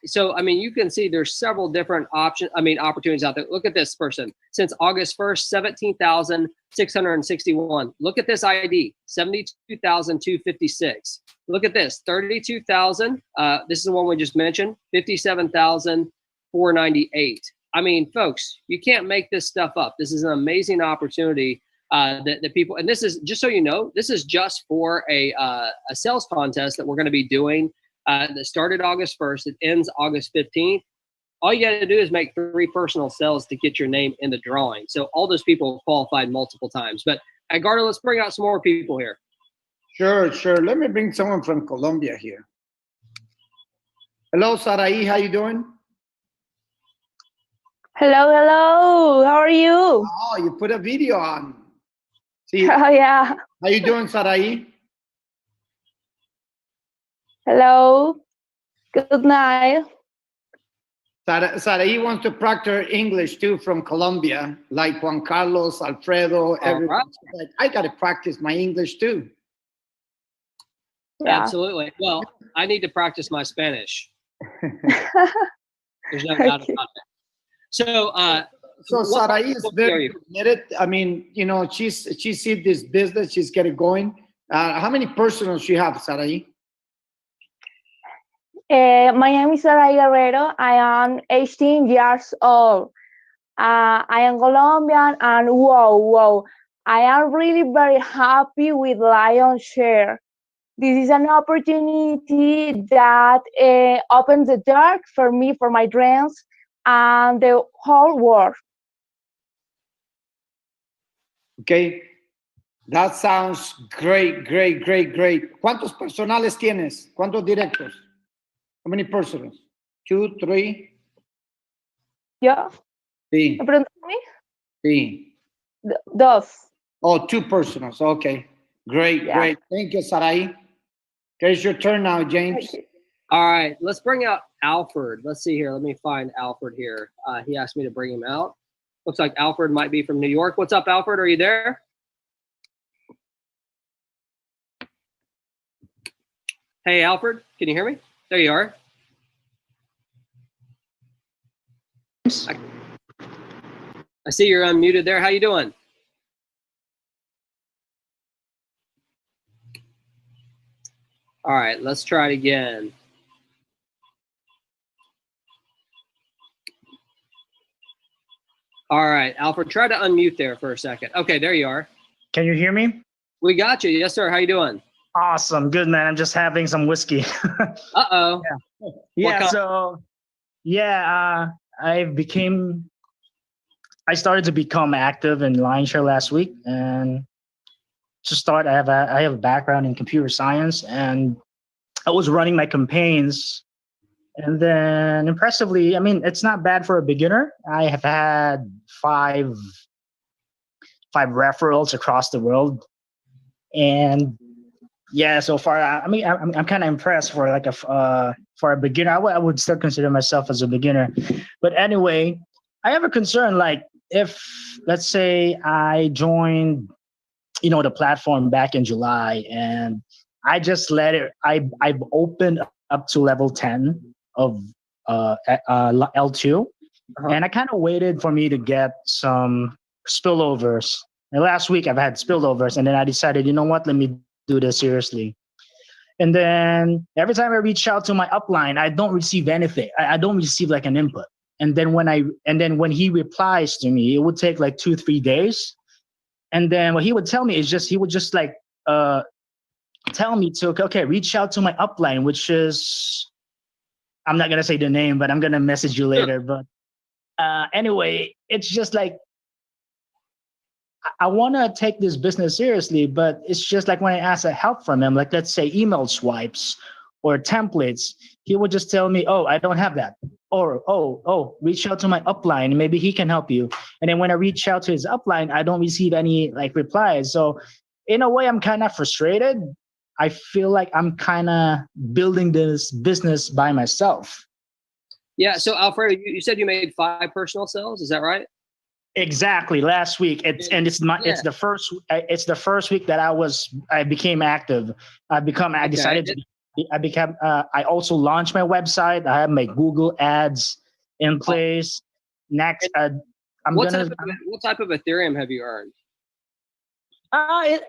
So you can see there's several different opportunities out there. Look at this person. Since August 1st, 17,661. Look at this ID, 72,256. Look at this, 32,000. This is the one we just mentioned, 57,498. I mean, folks, you can't make this stuff up. This is an amazing opportunity that people, and this is just so you know, this is just for a sales contest that we're going to be doing that started August 1st. It ends August 15th. All you got to do is make 3 personal sales to get your name in the drawing. So all those people have qualified multiple times. But Edgardo, let's bring out some more people here. Sure. Let me bring someone from Colombia here. Hello, Sarai. How you doing? Hello. How are you? Oh, you put a video on. See, Oh, yeah. how you doing, Sarai? Hello. Good night. Sarai wants to practice English too from Colombia, like Juan Carlos, Alfredo, everyone. Right. Like, I got to practice my English too. Yeah. Absolutely. Well, I need to practice my Spanish. There's no doubt about it. So, So what Sarai is are very you? committed. I mean, you know, she see this business, she's getting going. How many personals you have, Sarai? My name is Sarai Guerrero. I am 18 years old. I am Colombian, and whoa, I am really very happy with Lion Share. This is an opportunity that opens the door for me, for my dreams, and the whole world. Okay. That sounds great. ¿Cuántos personales tienes? ¿Cuántos directos? How many personals? 2, 3? ¿Yo? Sí. ¿Me preguntas a mí? Sí. Dos. Oh, 2 personals. Okay. Great. Thank you, Sarai. Okay, it's your turn now, James. All right, let's bring out Alfred. Let's see here. Let me find Alfred here. He asked me to bring him out. Looks like Alfred might be from New York. What's up, Alfred? Are you there? Hey, Alfred, can you hear me? There you are. I see you're unmuted there. How you doing? All right, let's try it again. All right, Alfred, try to unmute there for a second. Okay, there you are. Can you hear me? We got you. Yes, sir. How you doing? Awesome. Good, man. I'm just having some whiskey. Uh-oh. Yeah. kind- So, yeah, I started to become active in Lionshare last week. And to start, I have a background in computer science, and I was running my campaigns. And then impressively, I mean, it's not bad for a beginner. I have had five referrals across the world. And yeah, so far, I mean, I'm kind of impressed for like for a beginner. I would still consider myself as a beginner. But anyway, I have a concern. Like, if let's say I joined, the platform back in July, and I just let it. I've opened up to level 10 of L2, and I kind of waited for me to get some spillovers. And last week I've had spillovers, and then I decided, you know what, let me do this seriously. And then every time I reach out to my upline, I don't receive anything. I don't receive like an input. And then when he replies to me, it would take like 2-3 days. And then what he would tell me is he would just like tell me to, okay, reach out to my upline, which is, I'm not gonna say the name, but I'm gonna message you later. But anyway, it's just like, I want to take this business seriously, but it's just like when I ask for help from him, like let's say email swipes or templates, he would just tell me, oh, I don't have that. Or, oh, reach out to my upline, maybe he can help you. And then when I reach out to his upline, I don't receive any like replies. So in a way, I'm kind of frustrated. I feel like I'm kind of building this business by myself. Yeah. So Alfredo, you said you made 5 personal sales. Is that right? Exactly. Last week, it's the first week that I became active. I also launched my website. I have my Google ads in place. Next, What type of Ethereum have you earned? I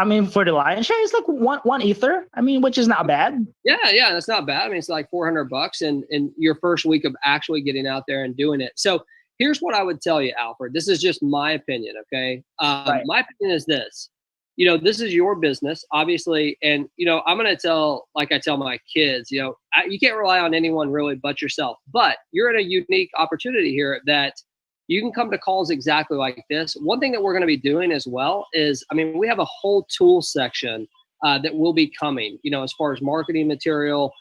mean, for the lion share, it's like one ether. I mean, which is not bad. Yeah, that's not bad. I mean, it's like $400 in your first week of actually getting out there and doing it. So here's what I would tell you, Alfred. This is just my opinion, okay? Right. My opinion is this. You know, this is your business, obviously, and you know, I'm gonna tell, like I tell my kids, you know, you can't rely on anyone really but yourself. But you're in a unique opportunity here that you can come to calls exactly like this. One thing that we're going to be doing as well is, I mean, we have a whole tool section that will be coming, you know, as far as marketing material,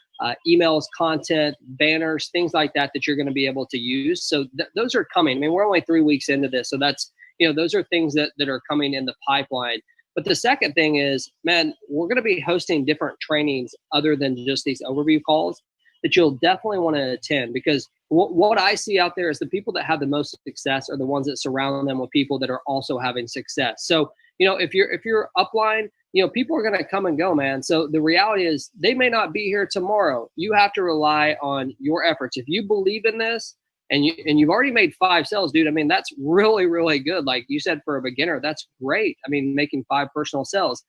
emails, content, banners, things like that you're going to be able to use. So those are coming. I mean, we're only 3 weeks into this. So that's, you know, those are things that are coming in the pipeline. But the second thing is, man, we're going to be hosting different trainings other than just these overview calls that you'll definitely want to attend, because what I see out there is the people that have the most success are the ones that surround them with people that are also having success. So, you know, if you're upline, you know, people are going to come and go, man. So the reality is they may not be here tomorrow. You have to rely on your efforts. If you believe in this and you've already made 5 sales, dude, I mean, that's really, really good. Like you said, for a beginner, that's great. I mean, making 5 personal sales.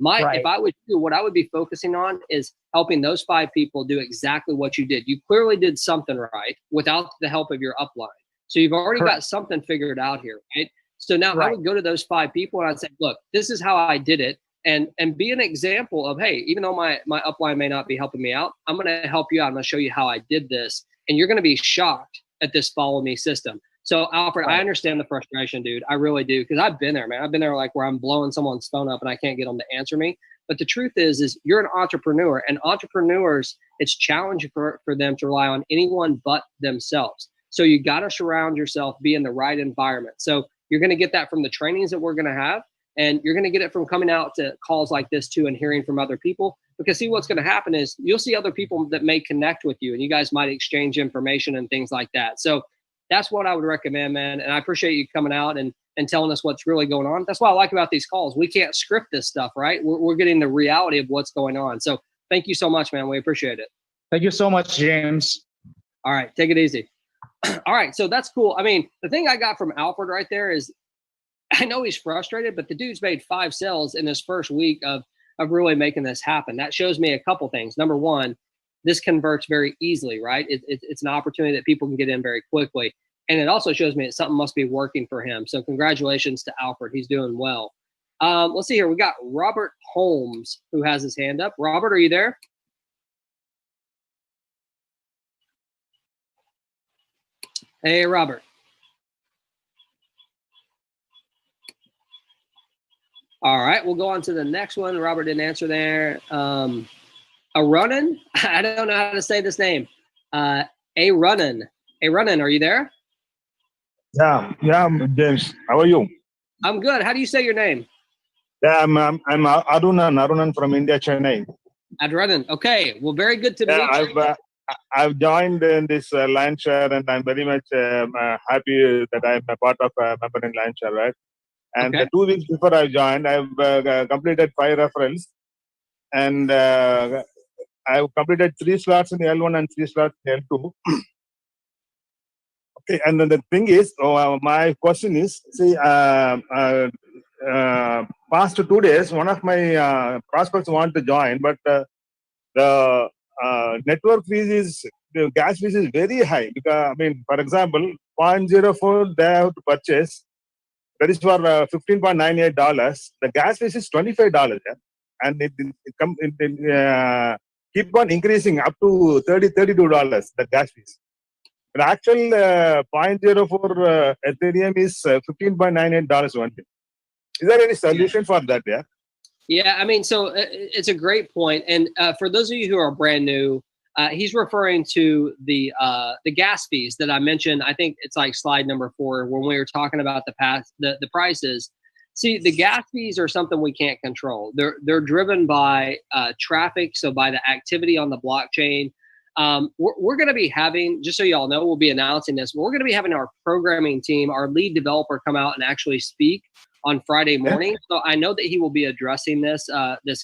If I would do, what I would be focusing on is helping those 5 people do exactly what you did. You clearly did something right without the help of your upline. So you've already got something figured out here, right? So now I would go to those 5 people and I'd say, look, this is how I did it. And be an example of, hey, even though my upline may not be helping me out, I'm going to help you out. I'm going to show you how I did this. And you're going to be shocked at this follow me system. So Alfred, I understand the frustration, dude. I really do. Because I've been there, man. I've been there like where I'm blowing someone's phone up and I can't get them to answer me. But the truth is you're an entrepreneur, and entrepreneurs, it's challenging for them to rely on anyone but themselves. So you got to surround yourself, be in the right environment. So you're going to get that from the trainings that we're going to have. And you're going to get it from coming out to calls like this too and hearing from other people. Because see, what's going to happen is you'll see other people that may connect with you and you guys might exchange information and things like that. So that's what I would recommend, man. And I appreciate you coming out and telling us what's really going on. That's what I like about these calls. We can't script this stuff, right? We're getting the reality of what's going on. So thank you so much, man. We appreciate it. Thank you so much, James. All right. Take it easy. All right. So that's cool. I mean, the thing I got from Alfred right there is I know he's frustrated, but the dude's made 5 sales in his first week of really making this happen. That shows me a couple things. Number one, this converts very easily, right? It's an opportunity that people can get in very quickly. And it also shows me that something must be working for him. So congratulations to Alfred. He's doing well. Let's see here. We got Robert Holmes who has his hand up. Robert, are you there? Hey, Robert. All right, we'll go on to the next one. Robert didn't answer there. Arunan, I don't know how to say this name. Arunan, are you there? Yeah, James. How are you? I'm good. How do you say your name? Yeah, I'm Arunan from India, Chennai. Arunan. Okay. Well, very good to meet you. I've joined in this Lionshare, and I'm very much happy that I'm a part of a member in Lionshare, right? And 2 weeks before I joined, I've completed 5 referrals, and I've completed 3 slots in L1 and 3 slots in L2. Okay, and then the thing is, my question is, see, past 2 days, one of my prospects want to join, but the network fees the gas fees is very high. Because, I mean, for example, 0.04 they have to purchase. That is for $15.98. The gas fees is $25, yeah? And it keep on increasing up to $32. The gas fees. The actual 0.04 Ethereum is $15.98 only. Is there any solution for that? Yeah. Yeah, I mean, so it's a great point. And for those of you who are brand new, he's referring to the gas fees that I mentioned. I think it's like slide number 4 when we were talking about the prices. See, the gas fees are something we can't control. They're driven by traffic, so by the activity on the blockchain. We're going to be having, just so y'all know, we'll be announcing this. We're going to be having our programming team, our lead developer, come out and actually speak on Friday morning. So I know that he will be addressing this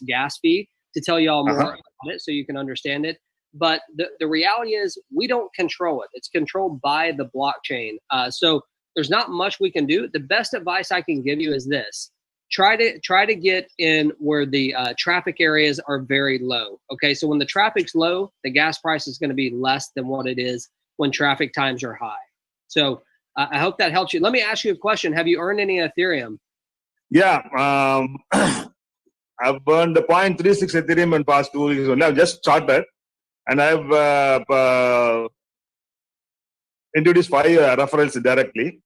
gas fee to tell y'all more about it, so you can understand it. But the reality is we don't control it. It's controlled by the blockchain. So there's not much we can do. The best advice I can give you is this. try to get in where the traffic areas are very low. Okay, so when the traffic's low, the gas price is going to be less than what it is when traffic times are high. So I hope that helps you. Let me ask you a question. Have you earned any Ethereum? Yeah, I've burned the 0.36 Ethereum in past 2 weeks. Only. I've just started, and I've introduced 5 referrals directly.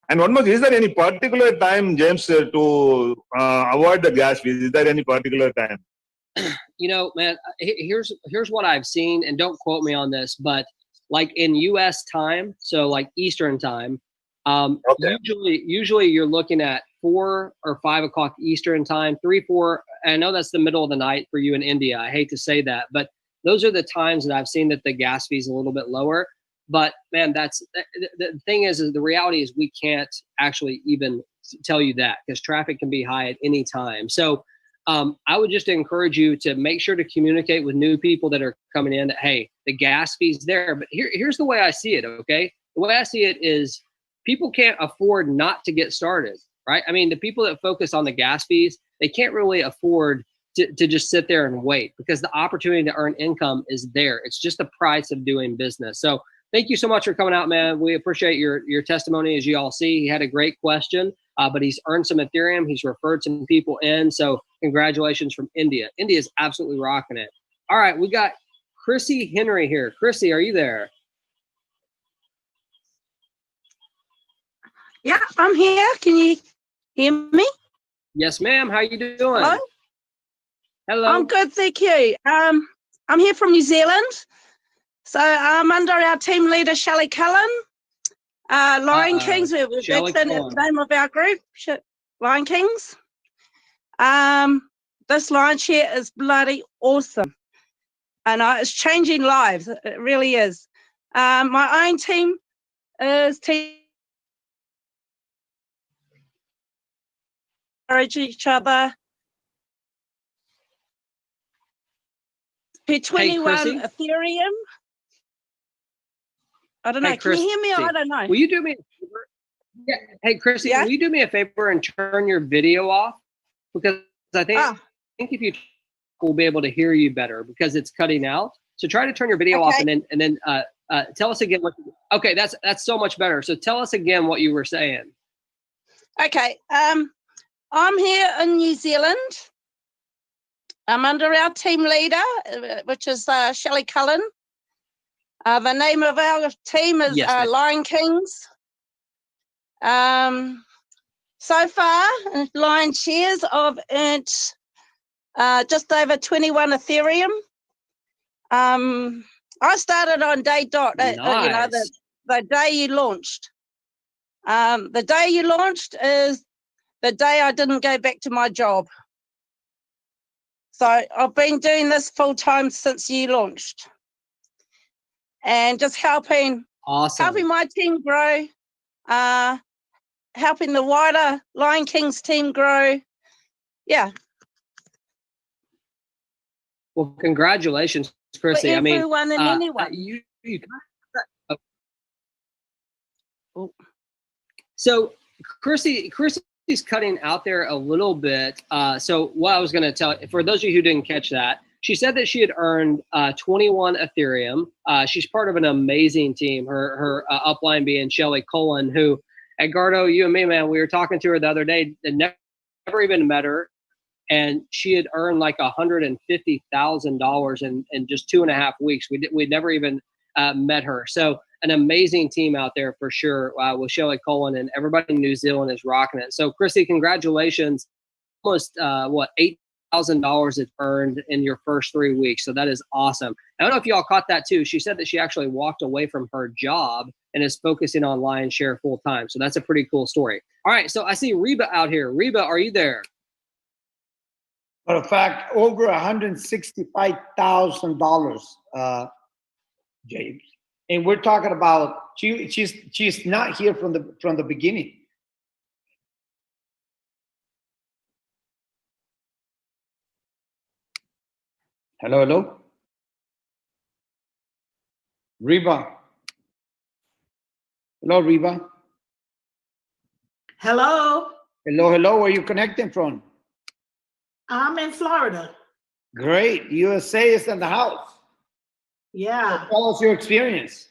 And one more, is there any particular time, James, to avoid the gas fees? Is there any particular time? You know, man, here's what I've seen, and don't quote me on this, but like in U.S. time, so like Eastern time, Okay. usually you're looking at 4 or 5 o'clock Eastern time, 3, 4. I know that's the middle of the night for you in India. I hate to say that, but those are the times that I've seen that the gas fee is a little bit lower. But man, that's the thing is the reality is we can't actually even tell you that because traffic can be high at any time. So I would just encourage you to make sure to communicate with new people that are coming in that, hey, the gas fee's there. But here's the way I see it, okay? The way I see it is people can't afford not to get started, right? I mean, the people that focus on the gas fees, they can't really afford to just sit there and wait because the opportunity to earn income is there. It's just the price of doing business. So thank you so much for coming out, man. We appreciate your testimony. As you all see, he had a great question, but he's earned some Ethereum. He's referred some people in. So congratulations from India. India is absolutely rocking it. All right, we got Chrissy Henry here. Chrissy, are you there? Yeah, I'm here. Can you hear me? Yes, ma'am. How you doing? Hello? Hello. I'm good, thank you. I'm here from New Zealand. So I'm under our team leader, Shelley Cullen. Lion Kings, that's the name of our group, Lion Kings. This lion share is bloody awesome. And it's changing lives, it really is. My own team is encourage each other. P21 Ethereum. I don't know. Can you hear me? I don't know. Will you do me a favor? Yeah. Hey, Chrissy, will you do me a favor and turn your video off? Because I think if you we'll be able to hear you better because it's cutting out. So try to turn your video off and then tell us again. Okay, that's so much better. So tell us again what you were saying. Okay. I'm here in New Zealand. I'm under our team leader, which is Shelley Cullen. The name of our team is Lion Kings. So far, Lion Shares, I've earned just over 21 Ethereum. I started on day dot, the day you launched. The day you launched is the day I didn't go back to my job. So I've been doing this full time since you launched. And just helping my team grow, helping the wider Lion Kings team grow. Yeah. Well, congratulations, Chrissy. For everyone and anyone. So Chrissy's cutting out there a little bit. So what I was going to tell, for those of you who didn't catch that, she said that she had earned 21 Ethereum. She's part of an amazing team, her upline being Shelley Cullen, who, Edgardo, you and me, man, we were talking to her the other day and never even met her. And she had earned like $150,000 in just 2.5 weeks. We'd never even met her. So an amazing team out there for sure with Shelley Cullen, and everybody in New Zealand is rocking it. So Chrissy, congratulations. Almost $8,000 it's earned in your first 3 weeks. So that is awesome. I don't know if y'all caught that too. She said that she actually walked away from her job and is focusing on Lion Share full time. So that's a pretty cool story. All right. So I see Reba out here. Reba, are you there? For a fact, over $165,000, James. And we're talking about she's not here from the beginning. Hello. Reba. Hello, Reba. Hello. Hello, hello. Where are you connecting from? I'm in Florida. Great. USA is in the house. Yeah. Tell us your experience.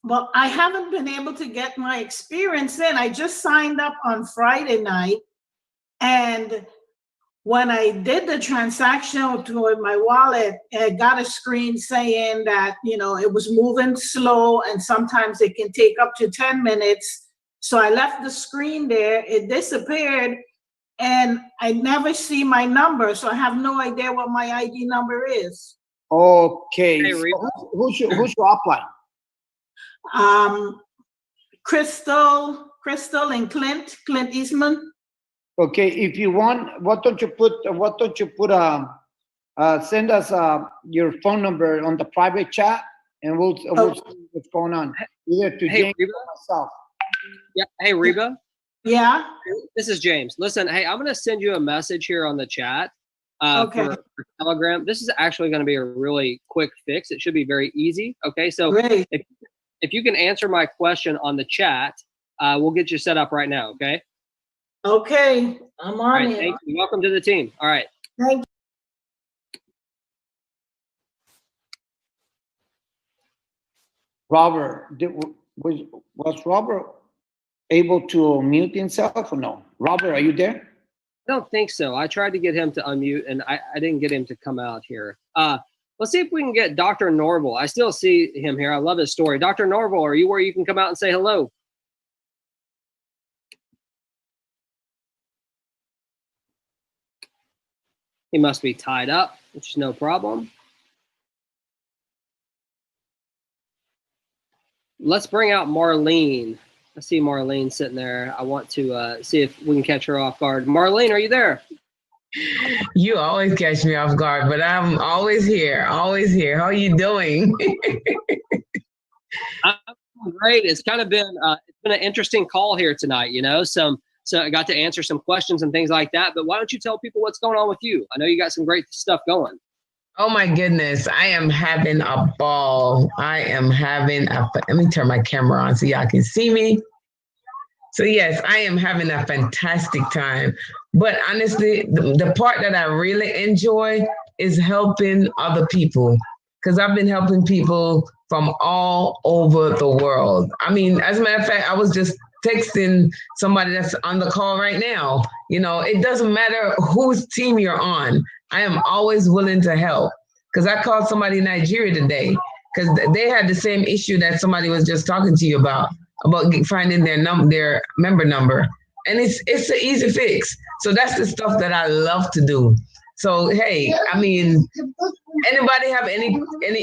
Well, I haven't been able to get my experience in. I just signed up on Friday night. And when I did the transaction to my wallet, I got a screen saying that, you know, it was moving slow and sometimes it can take up to 10 minutes. So I left the screen there, it disappeared, and I never see my number. So I have no idea what my ID number is. Okay. Hey, So Reba. who's your upline? Crystal and Clint Eastman. Okay, if you want, send us your phone number on the private chat, and we'll see what's going on. Either to Hey, James Reba. or myself. Yeah. Hey, Reba. Yeah. This is James. Listen, hey, I'm going to send you a message here on the chat Okay. for Telegram. This is actually going to be a really quick fix. It should be very easy. Okay, so Great. if you can answer my question on the chat, we'll get you set up right now. Okay. Okay. I'm All on right. it. Thank you. Welcome to the team. All right. Thank you. Robert, was Robert able to mute himself or no? Robert, are you there? I don't think so. I tried to get him to unmute, and I didn't get him to come out here. Let's see if we can get Dr. Norval. I still see him here. I love his story. Dr. Norval, are you where you can come out and say hello? He must be tied up, which is no problem. Let's bring out Marlene. I see Marlene sitting there. I want to see if we can catch her off guard. Marlene, are you there? You always catch me off guard, but I'm always here, always here. How are you doing? I'm doing great. It's kind of been an interesting call here tonight. You know, so I got to answer some questions and things like that. But why don't you tell people what's going on with you? I know you got some great stuff going. Oh my goodness, I am having a ball. Let me turn my camera on so y'all can see me. So yes, I am having a fantastic time. But honestly, the part that I really enjoy is helping other people, because I've been helping people from all over the world. I mean, as a matter of fact, I was just texting somebody that's on the call right now. You know, it doesn't matter whose team you're on. I am always willing to help, because I called somebody in Nigeria today because they had the same issue that somebody was just talking to you about finding their member number. And it's an easy fix. So that's the stuff that I love to do. So, hey, I mean, anybody have any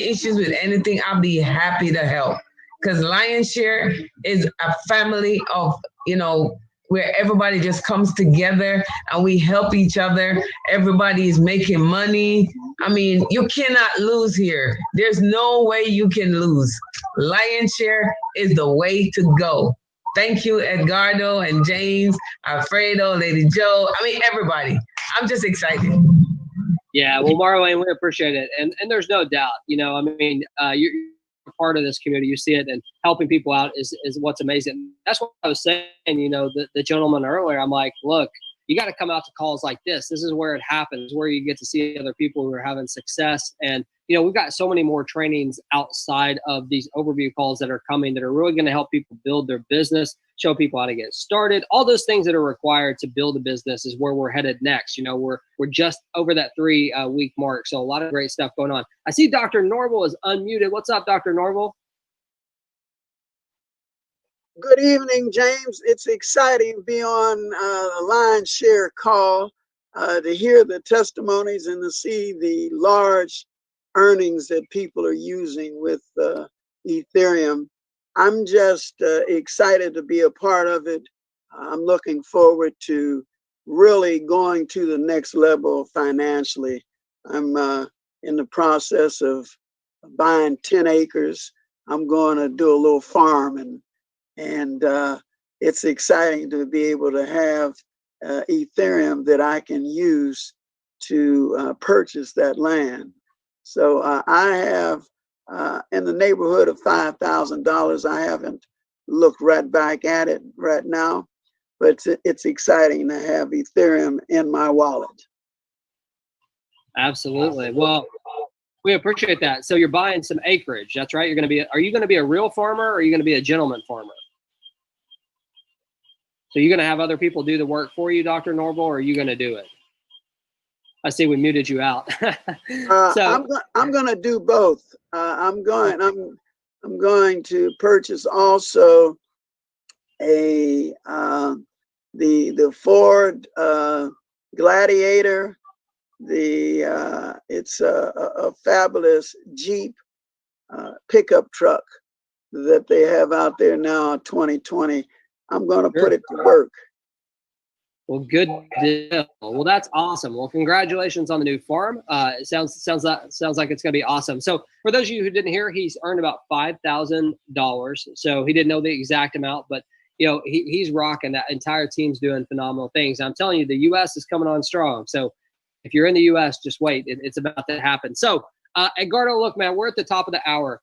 issues with anything, I'll be happy to help. Because Lion's Share is a family of, you know, where everybody just comes together and we help each other. Everybody is making money. I mean, you cannot lose here. There's no way you can lose. Lion's Share is the way to go. Thank you, Edgardo and James, Alfredo, Lady Joe. I mean, everybody. I'm just excited. Yeah, well, Marlene, we appreciate it. And there's no doubt, you know, I mean, you're part of this community. You see it, and helping people out is what's amazing. That's what I was saying, you know, the gentleman earlier. I'm like, look, you got to come out to calls like this. This is where it happens, where you get to see other people who are having success. And, you know, we've got so many more trainings outside of these overview calls that are coming that are really going to help people build their business, show people how to get started. All those things that are required to build a business is where we're headed next. You know, we're just over that 3-week mark. So a lot of great stuff going on. I see Dr. Norval is unmuted. What's up, Dr. Norval? Good evening, James. It's exciting to be on a Lion's Share call, to hear the testimonies and to see the large earnings that people are using with Ethereum. I'm just excited to be a part of it. I'm looking forward to really going to the next level financially. I'm in the process of buying 10 acres. I'm going to do a little farm, and it's exciting to be able to have Ethereum that I can use to purchase that land. So I have in the neighborhood of $5,000. I haven't looked right back at it right now, but it's exciting to have Ethereum in my wallet. Absolutely. Well, we appreciate that. So you're buying some acreage. That's right. Are you going to be a real farmer, or are you going to be a gentleman farmer? So you're going to have other people do the work for you, Dr. Norval, or are you going to do it? I see we muted you out. So I'm going to do both. I'm going to purchase also the Ford Gladiator. It's a fabulous Jeep pickup truck that they have out there now, 2020. I'm going to put it to work. Well, good deal. Well, that's awesome. Well, congratulations on the new farm. It sounds like it's going to be awesome. So for those of you who didn't hear, he's earned about $5,000. So he didn't know the exact amount, but he's rocking. That entire team's doing phenomenal things. I'm telling you, the U.S. is coming on strong. So if you're in the U.S., just wait. It's about to happen. So Edgardo, look, man, we're at the top of the hour.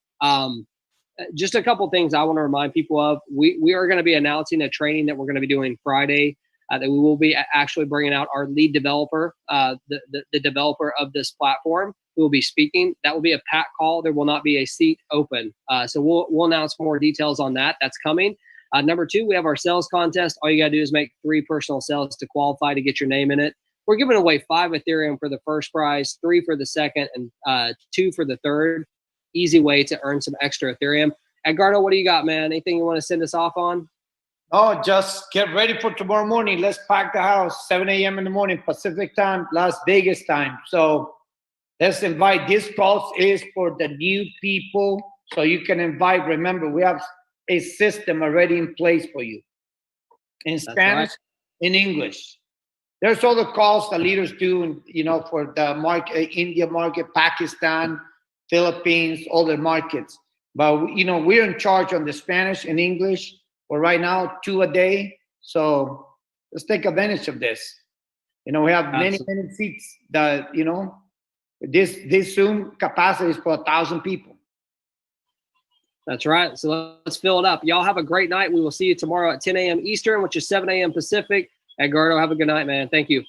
Just a couple things I want to remind people of. We are going to be announcing a training that we're going to be doing Friday. That we will be actually bringing out our lead developer, the developer of this platform, who will be speaking. That will be a pack call. There will not be a seat open. So we'll announce more details on that. That's coming. Number 2, we have our sales contest. All you got to do is make 3 personal sales to qualify to get your name in it. We're giving away 5 Ethereum for the first prize, 3 for the second, and 2 for the third. Easy way to earn some extra Ethereum. Edgardo, what do you got, man? Anything you want to send us off on? Oh, just get ready for tomorrow morning. Let's pack the house, 7 a.m. in the morning, Pacific time, Las Vegas time. So let's invite. This call is for the new people. So you can invite. Remember, we have a system already in place for you. In Spanish, in English. There's all the calls the leaders do, for the market, India market, Pakistan, Philippines, all the markets. But, we're in charge on the Spanish and English. For right now, 2 a day. So let's take advantage of this. We have many seats that, this Zoom capacity is for 1,000 people. That's right. So let's fill it up. Y'all have a great night. We will see you tomorrow at 10 a.m. Eastern, which is 7 a.m. Pacific. Edgardo, have a good night, man. Thank you.